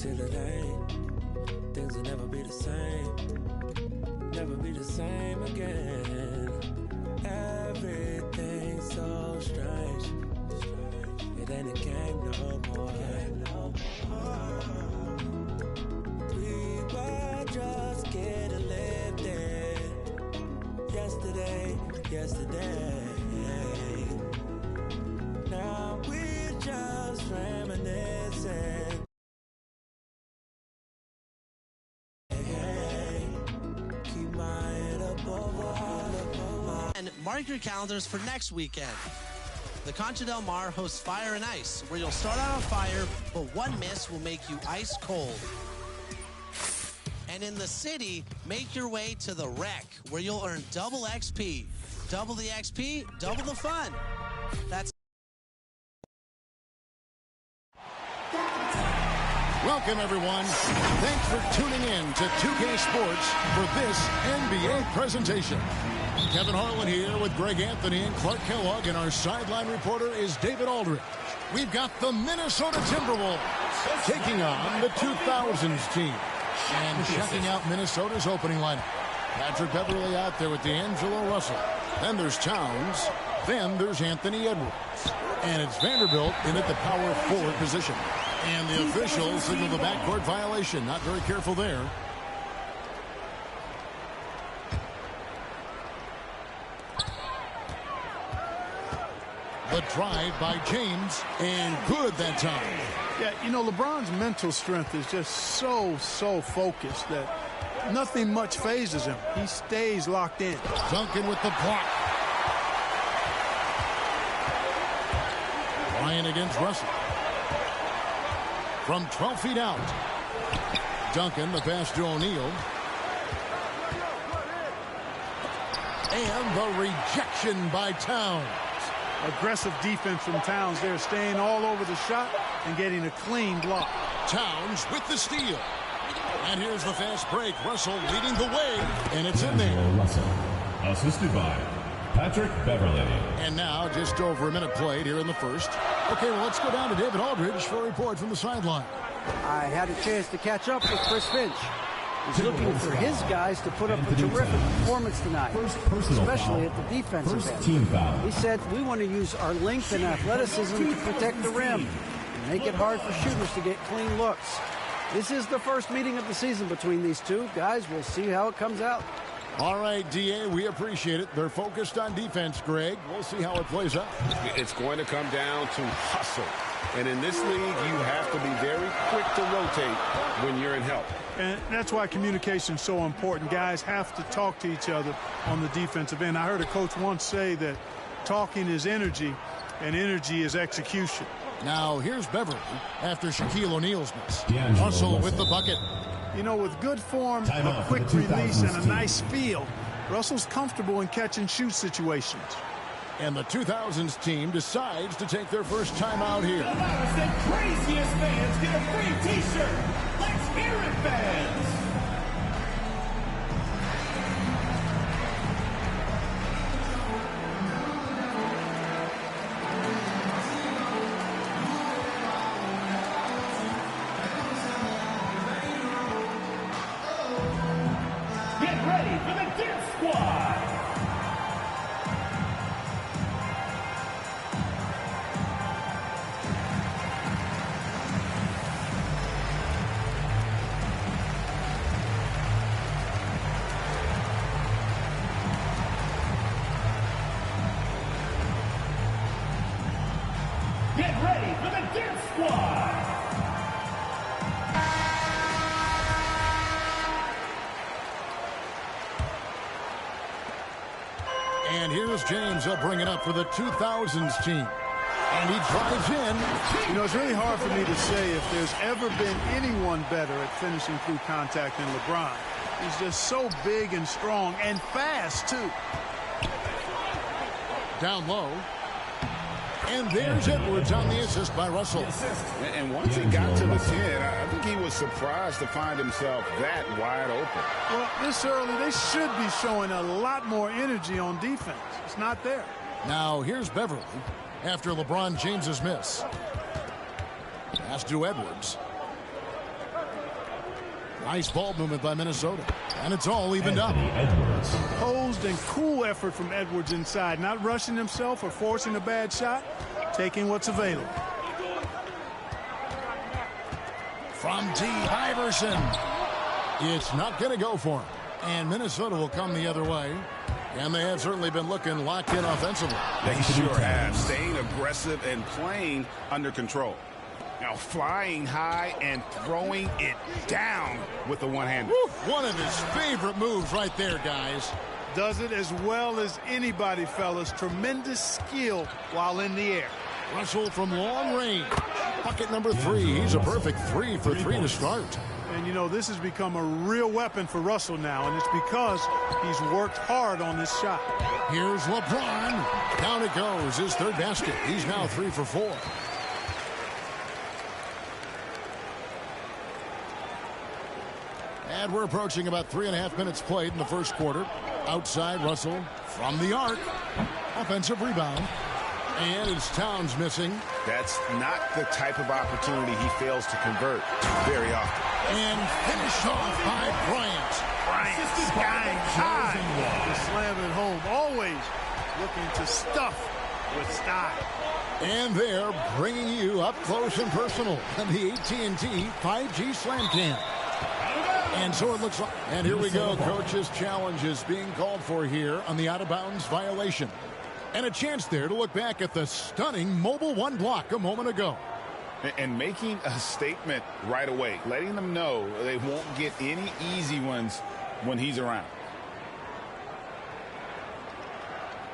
till it ain't. Things will never be the same. Never be the same again. Everything's so strange. It ain't a game no more. We were just getting lifted. Yesterday. Now we're just reminiscing. Keep my head up over. And mark your calendars for next weekend. The Concha Del Mar hosts Fire and Ice, where you'll start out on fire, but one miss will make you ice cold. And in the city, make your way to the Wreck, where you'll earn double XP. Double the XP, double the fun. That's Welcome, everyone. Thanks for tuning in to 2K Sports for this NBA presentation. Kevin Harlan here with Greg Anthony and Clark Kellogg, and our sideline reporter is David Aldridge. We've got the Minnesota Timberwolves taking on the 2000s team. And checking out Minnesota's opening lineup. Patrick Beverley out there with D'Angelo Russell. Then there's Towns. Then there's Anthony Edwards. And it's Vanderbilt in at the power forward position. And the officials signal the backcourt violation. Not very careful there. The drive by James, and good that time. Yeah, you know, LeBron's mental strength is just so focused that nothing much phases him. He stays locked in. Duncan with the block. Ryan against Russell. From 12 feet out. Duncan, the pass to O'Neal. And the rejection by Towns. Aggressive defense from Towns there, staying all over the shot and getting a clean block. Towns with the steal. And here's the fast break. Russell leading the way, and it's in there. Russell, assisted by Patrick Beverley. And now just over a minute played here in the first. Okay, well, let's go down to David Aldridge for a report from the sideline. I had a chance to catch up with Chris Finch. He's looking for his guys to put up a terrific performance tonight, especially at the defensive end. He said, we want to use our length and athleticism to protect the rim and make it hard for shooters to get clean looks. This is the first meeting of the season between these two. Guys, we'll see how it comes out. All right, D.A., we appreciate it. They're focused on defense, Greg. We'll see how it plays out. It's going to come down to hustle. And in this league, you have to be very quick to rotate when you're in help. And that's why communication is so important. Guys have to talk to each other on the defensive end. I heard a coach once say that talking is energy, and energy is execution. Now, here's Beverley after Shaquille O'Neal's miss. Russell with the bucket. You know, with good form, a quick release, and a nice feel, Russell's comfortable in catch-and-shoot situations. And the 2000s team decides to take their first time out here. The loudest and craziest fans get a free T-shirt. Let's hear it, fans. Get ready for the Dance Squad. Get ready for the Dance Squad. And here's James. He'll bring it up for the 2000s team. And he drives in. You know, it's really hard for me to say if there's ever been anyone better at finishing through contact than LeBron. He's just so big and strong and fast, too. Down low. And there's Edwards on the assist by Russell. And once he got to the 10, I think he was surprised to find himself that wide open. Well, this early, they should be showing a lot more energy on defense. It's not there. Now, here's Beverley after LeBron James's miss. Pass to Edwards. Nice ball movement by Minnesota. And it's all evened up. Composed and cool effort from Edwards inside. Not rushing himself or forcing a bad shot. Taking what's available. From deep, Iverson. It's not going to go for him. And Minnesota will come the other way. And they have certainly been looking locked in offensively. They sure have. Staying aggressive and playing under control. Now flying high and throwing it down with the one-hander. One of his favorite moves right there, guys. Does it as well as anybody, fellas. Tremendous skill while in the air. Russell from long range. Bucket number 3. He's a perfect 3 for 3 to start. And, you know, this has become a real weapon for Russell now, and it's because he's worked hard on this shot. Here's LeBron. Down it goes. His third basket. He's now 3 for 4. And we're approaching about 3.5 minutes played in the first quarter. Outside, Russell from the arc. Offensive rebound. And it's Towns missing. That's not the type of opportunity he fails to convert very often. And finished off by Bryant. Bryant skying high to slam it home. Always looking to stuff with style. And they're bringing you up close and personal on the AT&T 5G Slam Cam. And so it looks like. And here we go. Coach's challenge is being called for here on the out-of-bounds violation. And a chance there to look back at the stunning Mobile One block a moment ago. And making a statement right away, letting them know they won't get any easy ones when he's around.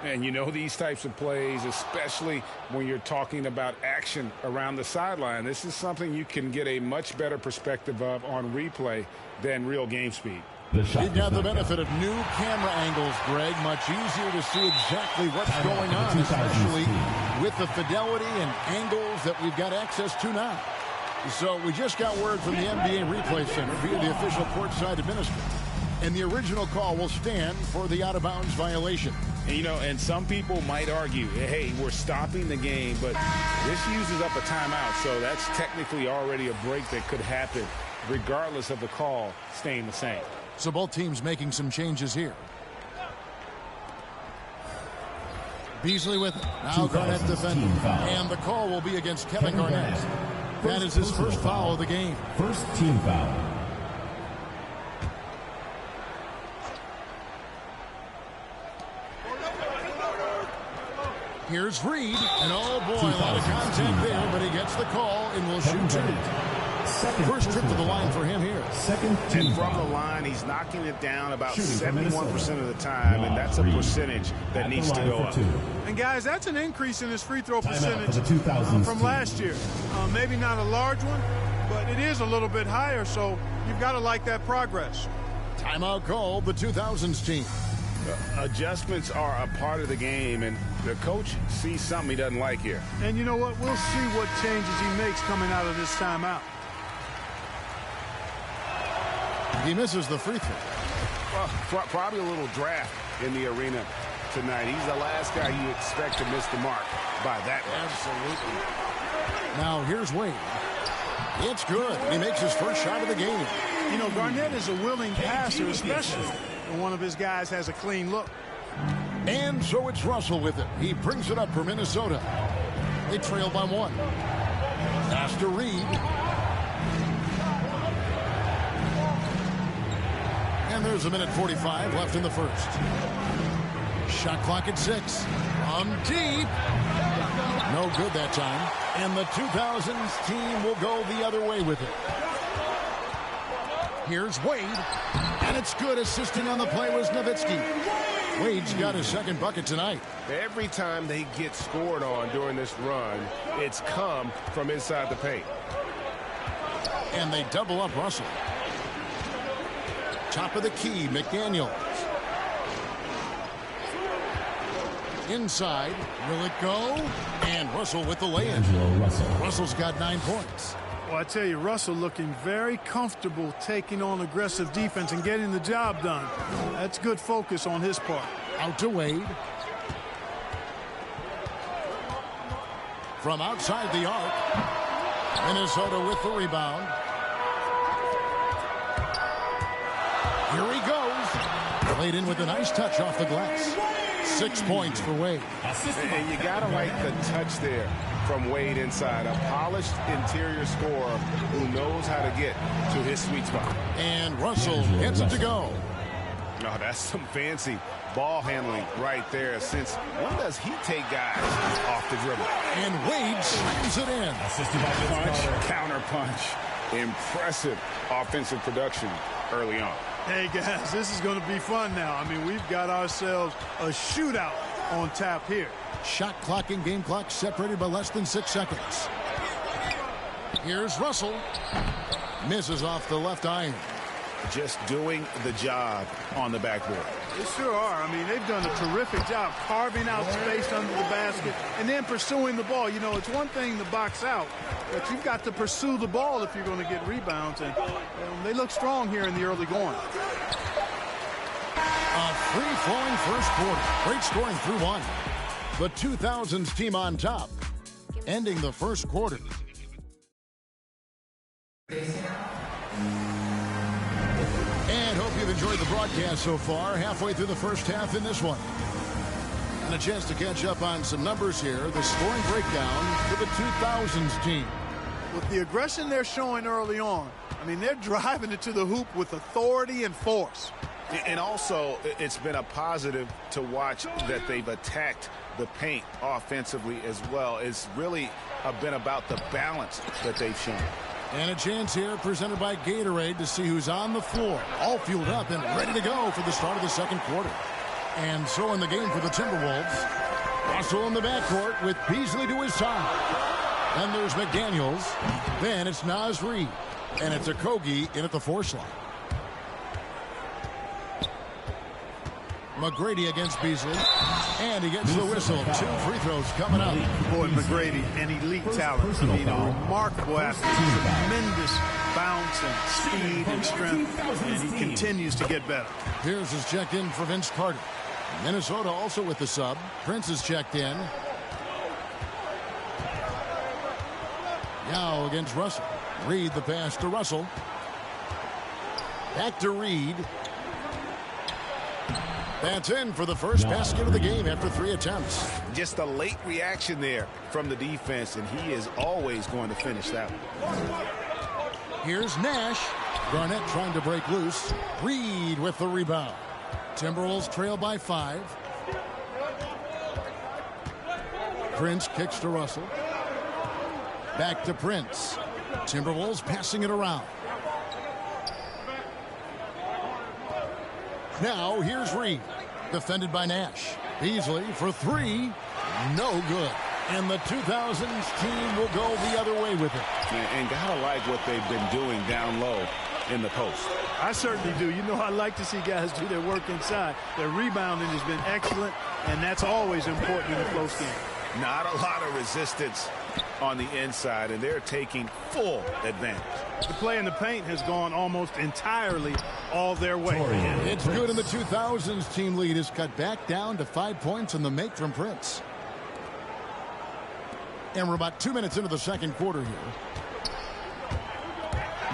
And you know these types of plays, especially when you're talking about action around the sideline, this is something you can get a much better perspective of on replay than real game speed. You've got the benefit of new camera angles, Greg. Much easier to see exactly what's going on, especially with the fidelity and angles that we've got access to now. So we just got word from the NBA Replay Center via the official courtside administrator. And the original call will stand for the out-of-bounds violation. And, you know, and some people might argue, hey, we're stopping the game, but this uses up a timeout, so that's technically already a break that could happen regardless of the call staying the same. So both teams making some changes here. Beasley with it. Now Garnett defending. And the call will be against Kevin Garnett. That is his first foul of the game. First team foul. Here's Reed. And oh boy, a lot of contact there, but he gets the call and will shoot 2. First trip to the line for him here. And from the line, he's knocking it down about 71% of the time, and that's a percentage that needs to go up. And guys, that's an increase in his free throw percentage from last year. Maybe not a large one, but it is a little bit higher, so you've got to like that progress. Timeout called, the 2000s team. Adjustments are a part of the game, and the coach sees something he doesn't like here. And you know what? We'll see what changes he makes coming out of this timeout. He misses the free throw. Well, probably a little draft in the arena tonight. He's the last guy you expect to miss the mark by that much. Absolutely. Now here's Wade. It's good. He makes his first shot of the game. You know, Garnett is a willing passer, especially when one of his guys has a clean look. And so it's Russell with it. He brings it up for Minnesota. They trail by 1. Pass to Reed. And there's 1:45 left in the first. Shot clock at 6. On deep. No good that time. And the 2000s team will go the other way with it. Here's Wade. And it's good. Assisting on the play was Nowitzki. Wade's got his second bucket tonight. Every time they get scored on during this run, it's come from inside the paint. And they double up Russell. Top of the key, McDaniels. Inside, will it go? And Russell with the lay-in. Russell's got 9 points. Well, I tell you, Russell looking very comfortable taking on aggressive defense and getting the job done. That's good focus on his part. Out to Wade. From outside the arc. Minnesota with the rebound. Laid in with a nice touch off the glass. 6 points for Wade. And you got to like the touch there from Wade inside. A polished interior scorer who knows how to get to his sweet spot. And Russell gets it to go. Oh, that's some fancy ball handling right there. Since when does he take guys off the dribble? And Wade slams it in. Punch, counter punch. Impressive offensive production early on. Hey, guys, this is going to be fun now. I mean, we've got ourselves a shootout on tap here. Shot clock and game clock separated by less than 6 seconds. Here's Russell. Misses off the left iron. Just doing the job on the backboard. They sure are. I mean, they've done a terrific job carving out space under the basket and then pursuing the ball. You know, it's one thing to box out, but you've got to pursue the ball if you're going to get rebounds. And they look strong here in the early going. A free-flowing first quarter. Great scoring through one. The 2000s team on top, ending the first quarter. And hope you've enjoyed the broadcast so far. Halfway through the first half in this one. And a chance to catch up on some numbers here. The scoring breakdown for the 2000s team. With the aggression they're showing early on, I mean, they're driving it to the hoop with authority and force. And also, it's been a positive to watch that they've attacked the paint offensively as well. It's really been about the balance that they've shown. And a chance here presented by Gatorade to see who's on the floor. All fueled up and ready to go for the start of the second quarter. And so in the game for the Timberwolves, Russell in the backcourt with Beasley to his side. Then there's McDaniels. Then it's Naz Reid. And it's Okogie in at the 4 slot. McGrady against Beasley. And he gets the whistle. 2 free throws coming up. Boy, McGrady, an elite talent. I mean, a remarkable athlete. Tremendous bounce and speed and strength. And he continues to get better. Pierce is checked in for Vince Carter. Minnesota also with the sub. Prince is checked in. Yao against Russell. Reid the pass to Russell. Back to Reid. That's in for the first basket of the game after 3 attempts. Just a late reaction there from the defense, and he is always going to finish that one. Here's Nash. Garnett trying to break loose. Reid with the rebound. Timberwolves trail by 5. Prince kicks to Russell. Back to Prince. Timberwolves passing it around. Now here's Reid. Defended by Nash. Beasley for 3. No good. And the 2000s team will go the other way with it. And gotta like what they've been doing down low in the post. I certainly do. You know, I like to see guys do their work inside. Their rebounding has been excellent, and that's always important in a close game. Not a lot of resistance on the inside, and they're taking full advantage. The play in the paint has gone almost entirely all their way. It's good, and the 2000s team lead is cut back down to 5 points in the make from Prince. And we're about 2 minutes into the second quarter here.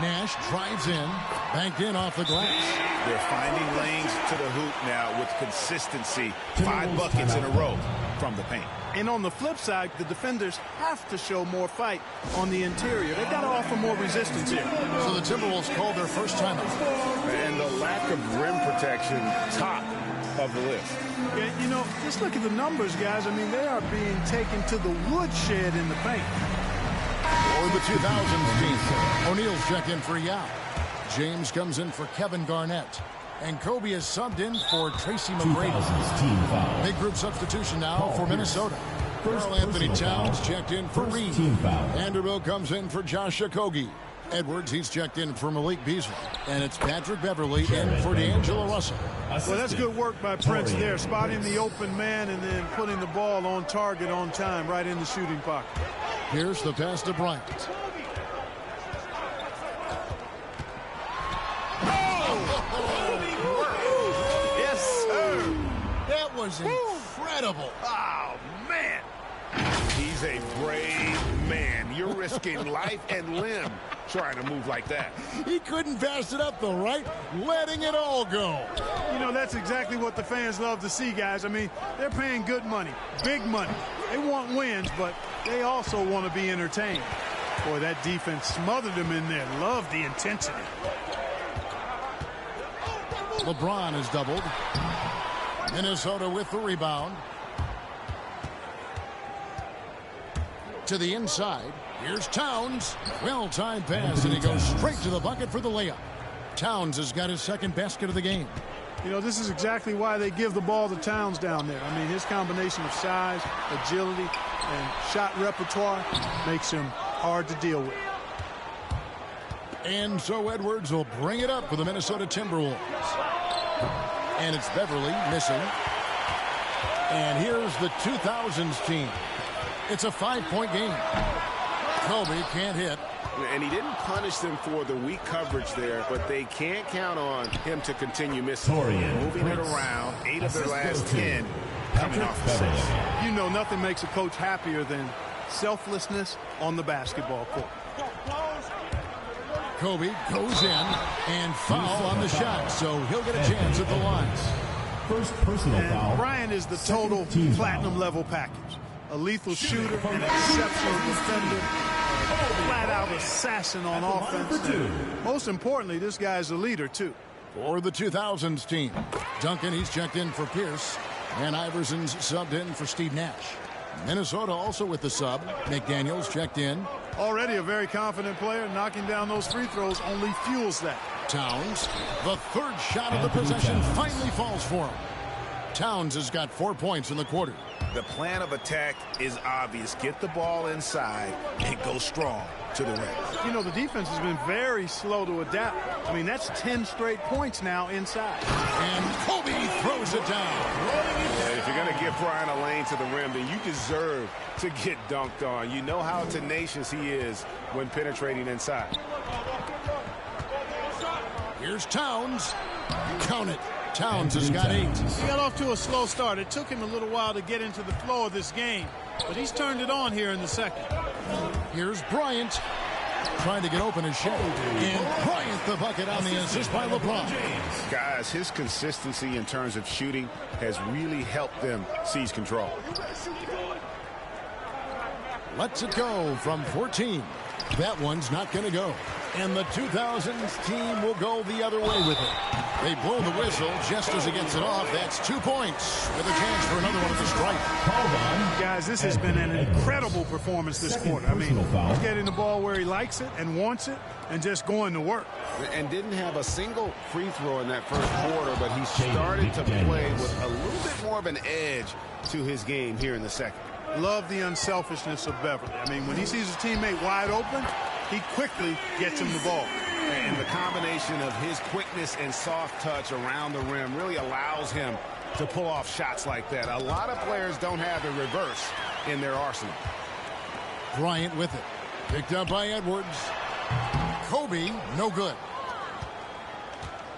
Nash drives in, banked in off the glass. They're finding lanes to the hoop now with consistency. 5 buckets in a row from the paint. And on the flip side, the defenders have to show more fight on the interior. They've got to offer more resistance here. So the Timberwolves called their first timeout. And the lack of rim protection, top of the list. Yeah, you know, just look at the numbers, guys. I mean, they are being taken to the woodshed in the paint. Or the 2000s team. O'Neal's checked in for Yao. James comes in for Kevin Garnett. And Kobe is subbed in for Tracy McGrady. Big group substitution now for Minnesota. Carl Anthony Towns checked in for Reid. Vanderbilt comes in for Josh Okogie. Edwards, he's checked in for Malik Beasley. And it's Patrick Beverly in for D'Angelo Russell. Well, that's good work by Prince there, spotting the open man and then putting the ball on target on time right in the shooting pocket. Here's the pass to Bryant. Yes, sir. That was incredible. Oh, man. He's a brave man, you're risking life and limb trying to move like that. He couldn't pass it up, though, right? Letting it all go. You know, that's exactly what the fans love to see, guys. I mean, they're paying good money, big money. They want wins, but they also want to be entertained. Boy, that defense smothered him in there. Love the intensity. LeBron is doubled. Minnesota with the rebound. To the inside. Here's Towns. Well-timed pass, and he goes straight to the bucket for the layup. Towns has got his second basket of the game. You know, this is exactly why they give the ball to Towns down there. I mean, his combination of size, agility, and shot repertoire makes him hard to deal with. And so Edwards will bring it up for the Minnesota Timberwolves. And it's Beverly missing. And here's the 2000s team. It's a 5-point game. Kobe can't hit. And he didn't punish them for the weak coverage there, but they can't count on him to continue missing. Moving it around, 8 of their last 10 coming off the set. You know, nothing makes a coach happier than selflessness on the basketball court. Kobe goes in and foul on the shot, so he'll get a chance at the lines. First personal foul. Brian is the total platinum level package. A lethal shooter, an exceptional defender, flat-out assassin on offense. And most importantly, this guy's a leader, too. For the 2000s team, Duncan, he's checked in for Pierce, and Iverson's subbed in for Steve Nash. Minnesota also with the sub. McDaniels checked in. Already a very confident player. Knocking down those free throws only fuels that. Towns, the third shot of the possession, finally falls for him. Towns has got 4 points in the quarter. The plan of attack is obvious. Get the ball inside and go strong to the rim. You know, the defense has been very slow to adapt. I mean, that's 10 straight points now inside. And Kobe throws it down. And if you're going to give Brian a lane to the rim, then you deserve to get dunked on. You know how tenacious he is when penetrating inside. Here's Towns. Count it. Towns has got 8. He got off to a slow start. It took him a little while to get into the flow of this game, but he's turned it on here in the second. Here's Bryant trying to get open his shot. And Bryant the bucket on the assist by LeBron. Guys, his consistency in terms of shooting has really helped them seize control. Lets it go from 14. That one's not going to go. And the 2000s team will go the other way with it. They blow the whistle just as it gets it off. That's 2 points with a chance for another one at the stripe. Guys, this has been an incredible performance this quarter. I mean, he's getting the ball where he likes it and wants it and just going to work. And didn't have a single free throw in that first quarter, but he started to play with a little bit more of an edge to his game here in the second. Love the unselfishness of Beverly. I mean, when he sees his teammate wide open, he quickly gets him the ball. And the combination of his quickness and soft touch around the rim really allows him to pull off shots like that. A lot of players don't have the reverse in their arsenal. Bryant with it. Picked up by Edwards. Kobe, no good.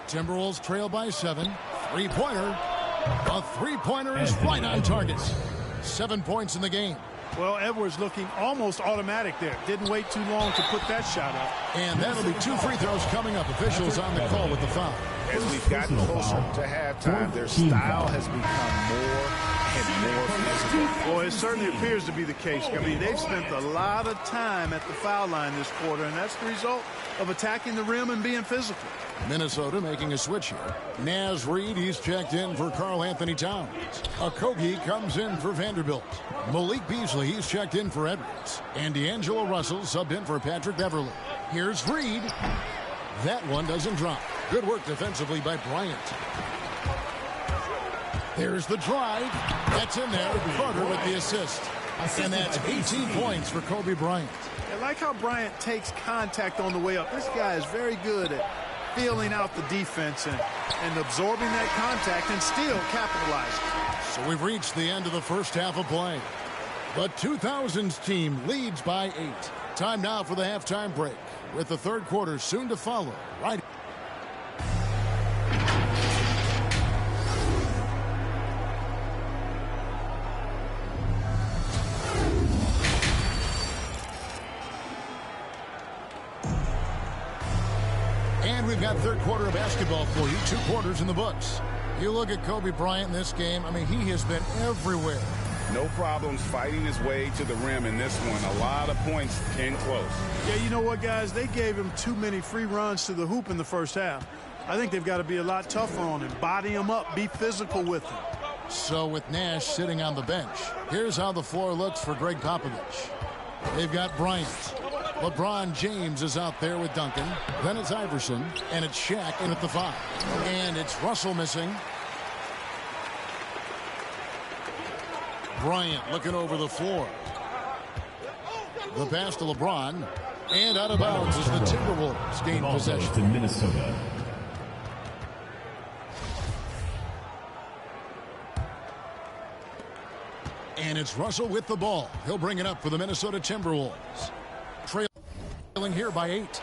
Timberwolves trail by 7. Three-pointer. A three-pointer is right on target. 7 points in the game. Well, Edwards looking almost automatic there. Didn't wait too long to put that shot up. And that'll be 2 free throws coming up. Officials on the call with the foul. As we've gotten closer to halftime, their style has become more and more physical. Well, it certainly appears to be the case. I mean, they've spent a lot of time at the foul line this quarter, and that's the result of attacking the rim and being physical. Minnesota making a switch here. Naz Reid, he's checked in for Karl Anthony Towns. Okogie comes in for Vanderbilt. Malik Beasley, he's checked in for Edwards. And D'Angelo Russell subbed in for Patrick Beverly. Here's Reid. That one doesn't drop. Good work defensively by Bryant. There's the drive. That's in there. Carter with the assist. And that's 18 points for Kobe Bryant. I like how Bryant takes contact on the way up. This guy is very good at feeling out the defense and absorbing that contact and still capitalizing. So we've reached the end of the first half of play. The 2000s team leads by 8. Time now for the halftime break, with the third quarter soon to follow. Right. And we've got third quarter of basketball for you. 2 quarters in the books. You look at Kobe Bryant in this game. I mean, he has been everywhere. No problems fighting his way to the rim in this one. A lot of points in close. Yeah, you know what, guys? They gave him too many free runs to the hoop in the first half. I think they've got to be a lot tougher on him. Body him up. Be physical with him. So with Nash sitting on the bench, here's how the floor looks for Greg Popovich. They've got Bryant. LeBron James is out there with Duncan. Then it's Iverson, and it's Shaq in at the 5. And it's Russell missing. Bryant looking over the floor. The pass to LeBron. And out of bounds as the Timberwolves gain possession. To Minnesota. And it's Russell with the ball. He'll bring it up for the Minnesota Timberwolves. Trailing here by 8.